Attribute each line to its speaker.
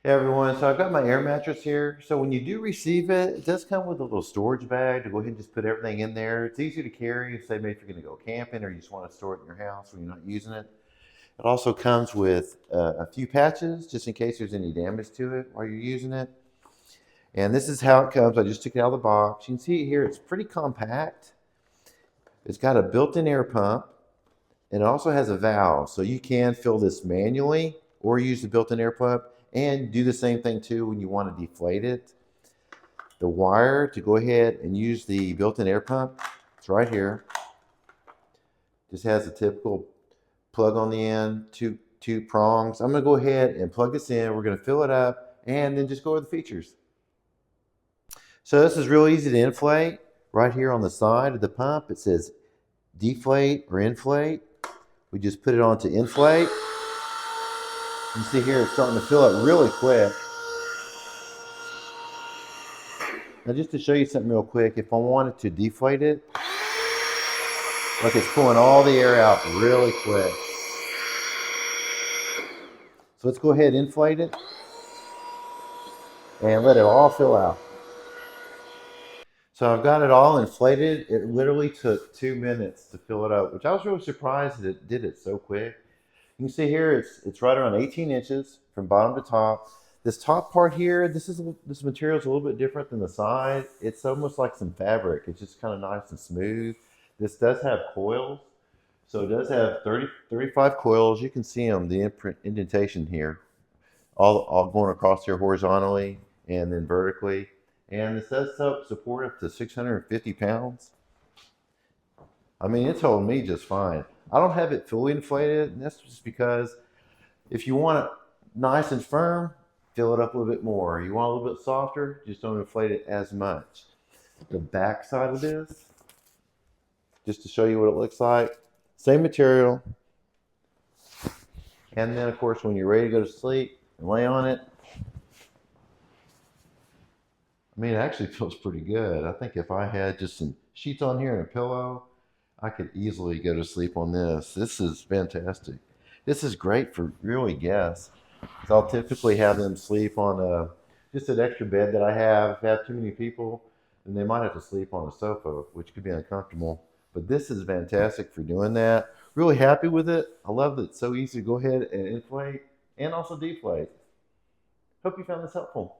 Speaker 1: Hey everyone, so I've got my air mattress here. So when you do receive it, it does come with a little storage bag to go ahead and just put everything in there. It's easy to carry, say maybe if you're going to go camping or you just want to store it in your house when you're not using it. It also comes with a few patches just in case there's any damage to it while you're using it. And this is how it comes. I just took it out of the box. You can see here it's pretty compact. It's got a built-in air pump and it also has a valve. So you can fill this manually or use the built-in air pump and do the same thing too when you want to deflate it. The wire to go ahead and use the built-in air pump, it's right here. Just has a typical plug on the end, two prongs. I'm going to go ahead and plug this in. We're going to fill it up and then just go over the features. So this is real easy to inflate. Right here on the side of the pump, it says deflate or inflate. We just put it on to inflate. You see here, it's starting to fill up really quick. Now just to show you something real quick, if I wanted to deflate it, look, it's pulling all the air out really quick. So let's go ahead and inflate it and let it all fill out. So I've got it all inflated. It literally took 2 minutes to fill it up, which I was really surprised that it did it so quick. You can see here it's right around 18 inches from bottom to top. This top part here, this material is a little bit different than the side. It's almost like some fabric. It's just kind of nice and smooth. This does have coils. So it does have 35 coils. You can see them, the indentation here, all going across here horizontally and then vertically. And this does support up to 650 pounds. I mean, it's holding me just fine. I don't have it fully inflated, and that's just because if you want it nice and firm, fill it up a little bit more. You want a little bit softer, just don't inflate it as much. The back side of this, just to show you what it looks like, same material. And then, of course, when you're ready to go to sleep and lay on it, I mean, it actually feels pretty good. I think if I had just some sheets on here and a pillow, I could easily go to sleep on this. This is fantastic. This is great for really guests. So I'll typically have them sleep on just an extra bed that I have. If I have too many people, then they might have to sleep on a sofa, which could be uncomfortable. But this is fantastic for doing that. Really happy with it. I love that it's so easy to go ahead and inflate and also deflate. Hope you found this helpful.